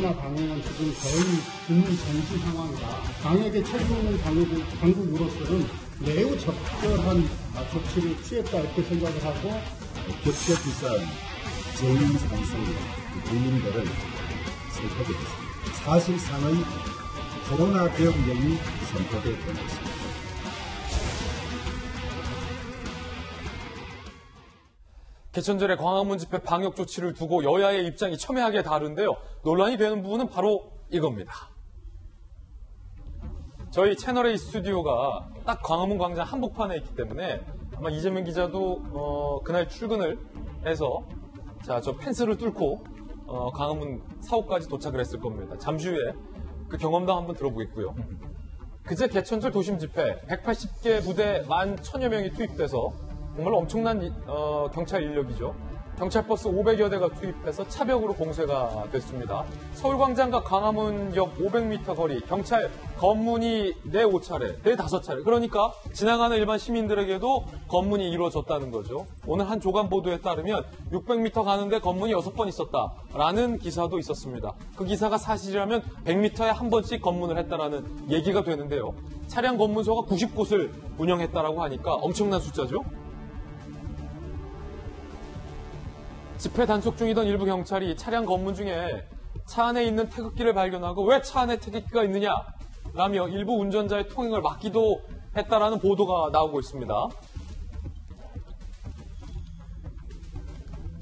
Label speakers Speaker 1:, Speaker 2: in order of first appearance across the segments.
Speaker 1: 집회나 강행은 지금 거의 준정지 상황이다. 강에게 철중 당국으로서는 매우 적절한 조치를 취했다 이렇게 생각을 하고
Speaker 2: 격차 비싼 재임 상승 국민들을 선포하게 됐습니다. 사실상의 코로나 대응령이 선포되었던 것입니다.
Speaker 3: 개천절의 광화문 집회 방역 조치를 두고 여야의 입장이 첨예하게 다른데요. 논란이 되는 부분은 바로 이겁니다. 저희 채널A 스튜디오가 딱 광화문 광장 한복판에 있기 때문에 아마 이재명 기자도 그날 출근을 해서 저 펜스를 뚫고 광화문 사옥까지 도착을 했을 겁니다. 잠시 후에 그 경험담 한번 들어보겠고요. 그제 개천절 도심 집회 180개 부대 11,000여 명이 투입돼서 정말 엄청난 경찰 인력이죠. 경찰버스 500여 대가 투입해서 차벽으로 봉쇄가 됐습니다. 서울광장과 광화문역 500m 거리 경찰 검문이 4-5차례, 4-5차례. 그러니까 지나가는 일반 시민들에게도 검문이 이루어졌다는 거죠. 오늘 한 조간 보도에 따르면 600m 가는데 검문이 6번 있었다라는 기사도 있었습니다. 그 기사가 사실이라면 100m에 한 번씩 검문을 했다라는 얘기가 되는데요. 차량 검문소가 90곳을 운영했다라고 하니까 엄청난 숫자죠. 집회 단속 중이던 일부 경찰이 차량 검문 중에 차 안에 있는 태극기를 발견하고 왜 차 안에 태극기가 있느냐라며 일부 운전자의 통행을 막기도 했다라는 보도가 나오고 있습니다.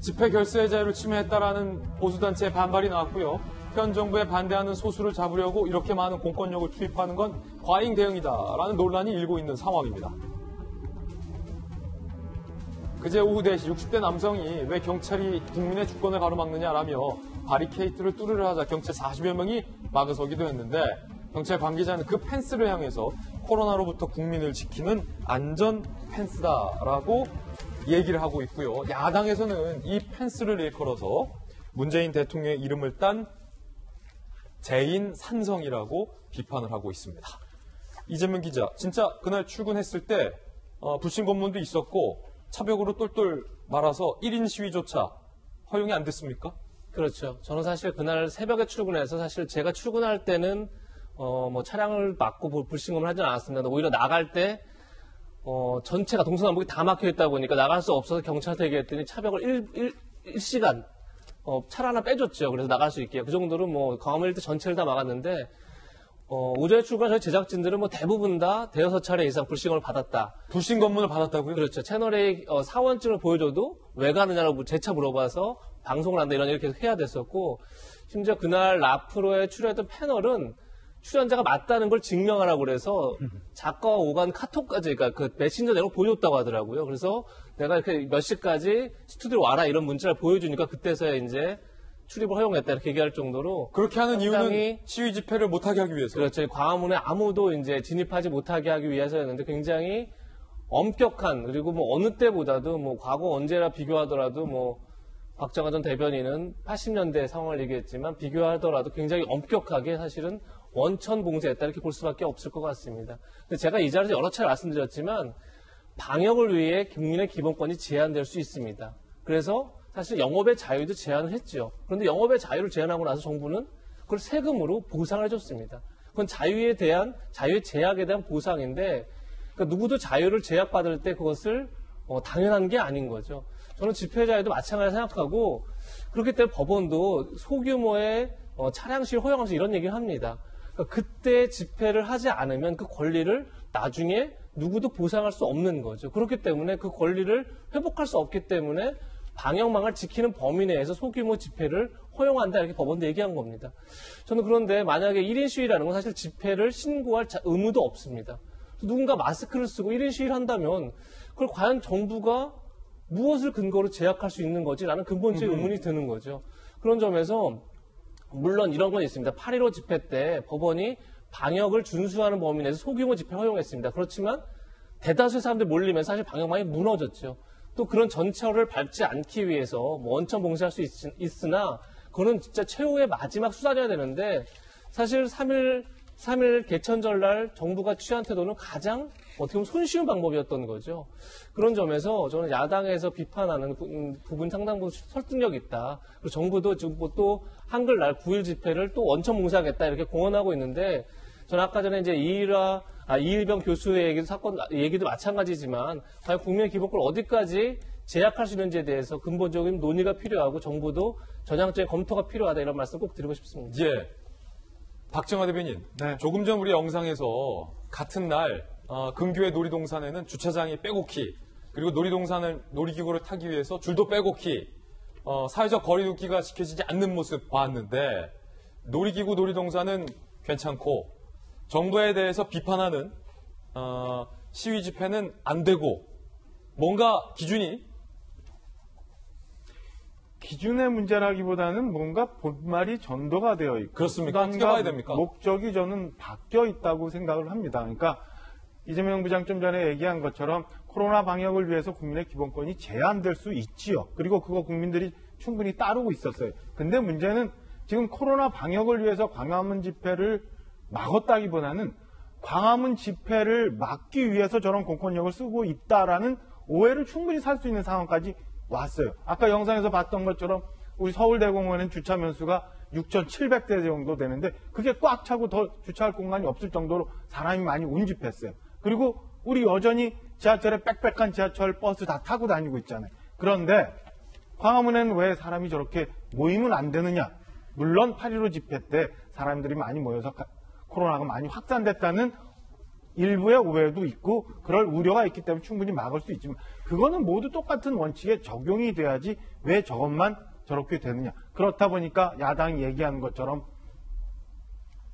Speaker 3: 집회 결세의 자유를 침해했다라는 보수단체의 반발이 나왔고요. 현 정부에 반대하는 소수를 잡으려고 이렇게 많은 공권력을 투입하는 건 과잉 대응이다라는 논란이 일고 있는 상황입니다. 그제 오후 4시 60대 남성이 왜 경찰이 국민의 주권을 가로막느냐라며 바리케이트를 뚫으려 하자 경찰 40여 명이 막아서기도 했는데 경찰 관계자는 그 펜스를 향해서 코로나로부터 국민을 지키는 안전 펜스다라고 얘기를 하고 있고요. 야당에서는 이 펜스를 일컬어서 문재인 대통령의 이름을 딴 재인 산성이라고 비판을 하고 있습니다. 이재명 기자, 진짜 그날 출근했을 때 불신 검문도 있었고 차벽으로 똘똘 말아서 1인 시위조차 허용이 안 됐습니까?
Speaker 4: 그렇죠. 저는 사실 그날 새벽에 출근해서 사실 제가 출근할 때는 차량을 막고 불신검을 하진 않았습니다. 오히려 나갈 때 전체가 동서남북이 다 막혀 있다 보니까 나갈 수 없어서 경찰한테 얘기했더니 차벽을 1시간 차를 하나 빼줬죠. 그래서 나갈 수 있게. 그 정도로 광화문 일대 전체를 다 막았는데 오전에 출근한 저희 제작진들은 대부분 다 5-6차례 이상 불신검을 받았다.
Speaker 3: 불신검문을 받았다고요?
Speaker 4: 그렇죠. 채널A 사원증을 보여줘도 왜 가느냐고 재차 물어봐서 방송을 한다 이렇게 해야 됐었고, 심지어 그날 라프로에 출연했던 패널은 출연자가 맞다는 걸 증명하라고 그래서 작가와 오간 카톡까지, 그러니까 그 메신저 내용을 보여줬다고 하더라고요. 그래서 내가 이렇게 몇 시까지 스튜디오 와라 이런 문자를 보여주니까 그때서야 이제 출입을 허용했다 이렇게 얘기할 정도로.
Speaker 3: 그렇게 하는 이유는 시위 집회를 못하게 하기 위해서.
Speaker 4: 그렇죠. 광화문에 아무도 이제 진입하지 못하게 하기 위해서였는데 굉장히 엄격한, 그리고 어느 때보다도 과거 언제나 비교하더라도 박정환 전 대변인은 80년대 상황을 얘기했지만 비교하더라도 굉장히 엄격하게 사실은 원천 봉쇄했다 이렇게 볼 수밖에 없을 것 같습니다. 근데 제가 이 자리에서 여러 차례 말씀드렸지만 방역을 위해 국민의 기본권이 제한될 수 있습니다. 그래서 사실 영업의 자유도 제한을 했죠. 그런데 영업의 자유를 제한하고 나서 정부는 그걸 세금으로 보상을 해줬습니다. 그건 자유의 제약에 대한 보상인데, 그러니까 누구도 자유를 제약받을 때 그것을 당연한 게 아닌 거죠. 저는 집회 자유도 마찬가지로 생각하고, 그렇기 때문에 법원도 소규모의 차량 시위 허용하면서 이런 얘기를 합니다. 그러니까 그때 집회를 하지 않으면 그 권리를 나중에 누구도 보상할 수 없는 거죠. 그렇기 때문에 그 권리를 회복할 수 없기 때문에 방역망을 지키는 범위 내에서 소규모 집회를 허용한다 이렇게 법원도 얘기한 겁니다. 저는 그런데 만약에 1인 시위라는 건 사실 집회를 신고할 의무도 없습니다. 누군가 마스크를 쓰고 1인 시위를 한다면 그걸 과연 정부가 무엇을 근거로 제약할 수 있는 거지라는 근본적인 의문이 드는 거죠. 그런 점에서 물론 이런 건 있습니다. 8.15 집회 때 법원이 방역을 준수하는 범위 내에서 소규모 집회 허용했습니다. 그렇지만 대다수의 사람들이 몰리면 사실 방역망이 무너졌죠. 또 그런 전철을 밟지 않기 위해서 원천 봉쇄할 수 있으나 그거는 진짜 최후의 마지막 수단이어야 되는데, 사실 3일 3일 개천절 날 정부가 취한 태도는 가장 어떻게 보면 손쉬운 방법이었던 거죠. 그런 점에서 저는 야당에서 비판하는 부분 상당 부분 설득력 있다. 그리고 정부도 지금 또 한글날 9일 집회를 또 원천 봉쇄하겠다 이렇게 공언하고 있는데 저는 아까 전에 이제 이일병 교수의 얘기도 마찬가지지만 과연 국민의 기본권을 어디까지 제약할 수 있는지에 대해서 근본적인 논의가 필요하고 정부도 전향적인 검토가 필요하다 이런 말씀 꼭 드리고 싶습니다.
Speaker 3: 예. 박정화 대변인,
Speaker 1: 네.
Speaker 3: 조금 전 우리 영상에서 같은 날 근교의 놀이동산에는 주차장이 빼곡히 그리고 놀이기구를 타기 위해서 줄도 빼곡히 사회적 거리 두기가 지켜지지 않는 모습 봤는데 놀이기구 놀이동산은 괜찮고 정부에 대해서 비판하는 시위 집회는 안 되고 뭔가
Speaker 5: 기준의 문제라기보다는 뭔가 본말이 전도가 되어 있고
Speaker 3: 그렇습니까? 어떻게
Speaker 5: 수단과
Speaker 3: 봐야 됩니까?
Speaker 5: 목적이 저는 바뀌어 있다고 생각을 합니다. 그러니까 이재명 부장 좀 전에 얘기한 것처럼 코로나 방역을 위해서 국민의 기본권이 제한될 수 있지요. 그리고 그거 국민들이 충분히 따르고 있었어요. 근데 문제는 지금 코로나 방역을 위해서 광화문 집회를 막았다기보다는 광화문 집회를 막기 위해서 저런 공권력을 쓰고 있다라는 오해를 충분히 살 수 있는 상황까지 왔어요. 아까 영상에서 봤던 것처럼 우리 서울대공원엔 주차 면수가 6,700대 정도 되는데 그게 꽉 차고 더 주차할 공간이 없을 정도로 사람이 많이 운집했어요. 그리고 우리 여전히 지하철에 빽빽한 지하철 버스 다 타고 다니고 있잖아요. 그런데 광화문에는 왜 사람이 저렇게 모이면 안 되느냐? 물론 8.15 집회 때 사람들이 많이 모여서 코로나가 많이 확산됐다는 일부의 오해도 있고 그럴 우려가 있기 때문에 충분히 막을 수 있지만 그거는 모두 똑같은 원칙에 적용이 돼야지 왜 저것만 저렇게 되느냐. 그렇다 보니까 야당이 얘기하는 것처럼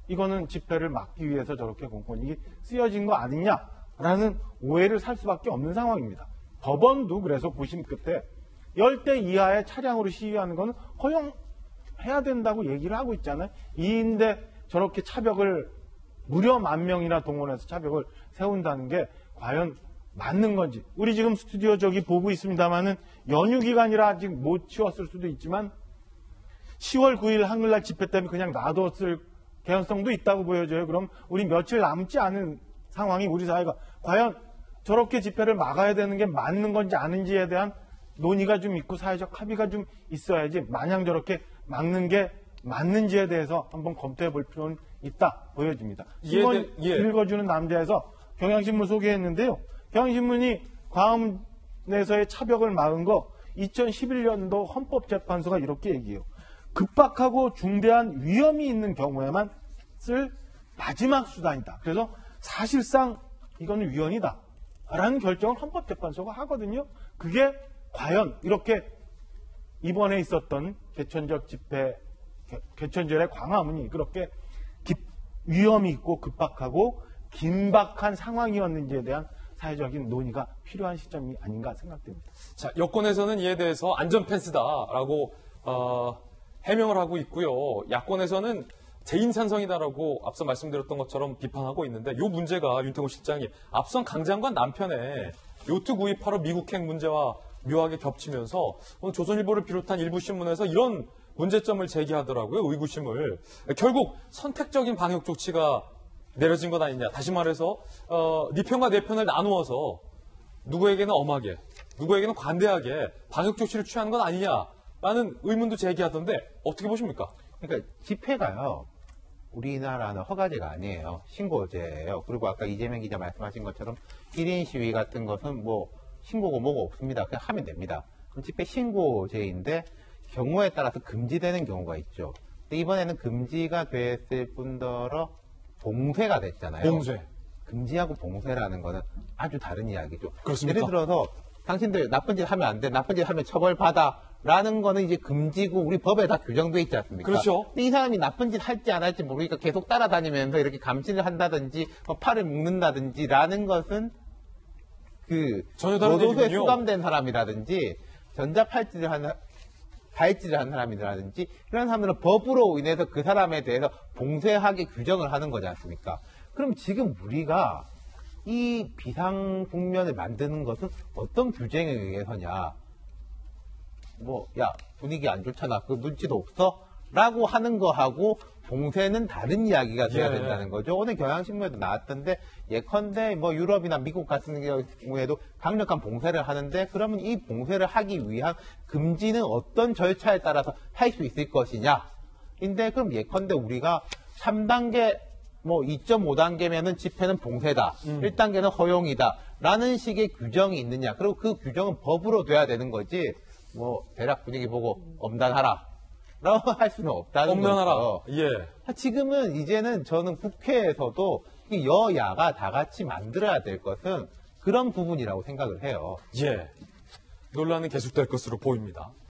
Speaker 5: 이거는 집회를 막기 위해서 저렇게 공권력이 쓰여진 거 아니냐라는 오해를 살 수밖에 없는 상황입니다. 법원도 그래서 고심 끝에 10대 이하의 차량으로 시위하는 거는 허용해야 된다고 얘기를 하고 있잖아요. 2인데 저렇게 차벽을 무려 10,000명이나 동원해서 차벽을 세운다는 게 과연 맞는 건지. 우리 지금 스튜디오 저기 보고 있습니다만은 연휴 기간이라 아직 못 치웠을 수도 있지만 10월 9일 한글날 집회 때문에 그냥 놔뒀을 개연성도 있다고 보여져요. 그럼 우리 며칠 남지 않은 상황이 우리 사회가 과연 저렇게 집회를 막아야 되는 게 맞는 건지 아닌지에 대한 논의가 좀 있고 사회적 합의가 좀 있어야지 마냥 저렇게 막는 게 맞는지에 대해서 한번 검토해 볼 필요는 있다 보여집니다. 신문 읽어주는 남자에서 경향신문 소개했는데요. 경향신문이 광화문에서의 차벽을 막은 거 2011년도 헌법재판소가 이렇게 얘기해요. 급박하고 중대한 위험이 있는 경우에만 쓸 마지막 수단이다. 그래서 사실상 이거는 위헌이다 라는 결정을 헌법재판소가 하거든요. 그게 과연 이렇게 이번에 있었던 개천절의 광화문이 그렇게 위험이 있고 급박하고 긴박한 상황이었는지에 대한 사회적인 논의가 필요한 시점이 아닌가 생각됩니다.
Speaker 3: 자, 여권에서는 이에 대해서 안전펜스다라고 해명을 하고 있고요. 야권에서는 재인산성이다라고 앞서 말씀드렸던 것처럼 비판하고 있는데 이 문제가 윤태호 실장이 앞선 강 장관 남편의 요트 구입하러 미국행 문제와 묘하게 겹치면서 오늘 조선일보를 비롯한 일부 신문에서 이런 문제점을 제기하더라고요. 의구심을. 결국 선택적인 방역 조치가 내려진 것 아니냐. 다시 말해서 네 편과 내 편을 나누어서 누구에게는 엄하게, 누구에게는 관대하게 방역 조치를 취하는 건 아니냐라는 의문도 제기하던데 어떻게 보십니까?
Speaker 6: 그러니까 집회가요. 우리나라는 허가제가 아니에요. 신고제예요. 그리고 아까 이재명 기자 말씀하신 것처럼 1인 시위 같은 것은 뭐 신고고 뭐고 없습니다. 그냥 하면 됩니다. 그럼 집회 신고제인데 경우에 따라서 금지되는 경우가 있죠. 근데 이번에는 금지가 됐을 뿐더러 봉쇄가 됐잖아요.
Speaker 3: 봉쇄.
Speaker 6: 금지하고 봉쇄라는 거는 아주 다른 이야기죠.
Speaker 3: 그렇습니까?
Speaker 6: 예를 들어서 당신들 나쁜 짓 하면 안 돼. 나쁜 짓 하면 처벌받아. 라는 거는 이제 금지고 우리 법에 다 규정돼 있지 않습니까?
Speaker 3: 그렇죠.
Speaker 6: 근데 이 사람이 나쁜 짓 할지 안 할지 모르니까 계속 따라다니면서 이렇게 감시를 한다든지 팔을 묶는다든지 라는 것은
Speaker 3: 전혀 다른
Speaker 6: 노도소에
Speaker 3: 얘기군요.
Speaker 6: 수감된 사람이라든지 발찌를 한 사람이라든지 이런 사람들은 법으로 인해서 그 사람에 대해서 봉쇄하게 규정을 하는 거지 않습니까? 그럼 지금 우리가 이 비상 국면을 만드는 것은 어떤 규정에 의해서냐? 야, 분위기 안 좋잖아. 그 눈치도 없어? 라고 하는 거하고 봉쇄는 다른 이야기가 돼야
Speaker 3: 예.
Speaker 6: 된다는 거죠. 오늘 경향신문에도 나왔던데 예컨대 뭐 유럽이나 미국 같은 경우에도 강력한 봉쇄를 하는데 그러면 이 봉쇄를 하기 위한 금지는 어떤 절차에 따라서 할 수 있을 것이냐. 인데 그럼 예컨대 우리가 3단계 뭐 2.5단계면은 집회는 봉쇄다. 1단계는 허용이다. 라는 식의 규정이 있느냐. 그리고 그 규정은 법으로 돼야 되는 거지. 뭐 대략 분위기 보고 엄단하라. 라고 할 수는 없다는
Speaker 3: 엄단하라.
Speaker 6: 거죠.
Speaker 3: 예.
Speaker 6: 지금은 이제는 저는 국회에서도 이 여야가 다 같이 만들어야 될 것은 그런 부분이라고 생각을 해요.
Speaker 3: 예. 논란은 계속될 것으로 보입니다.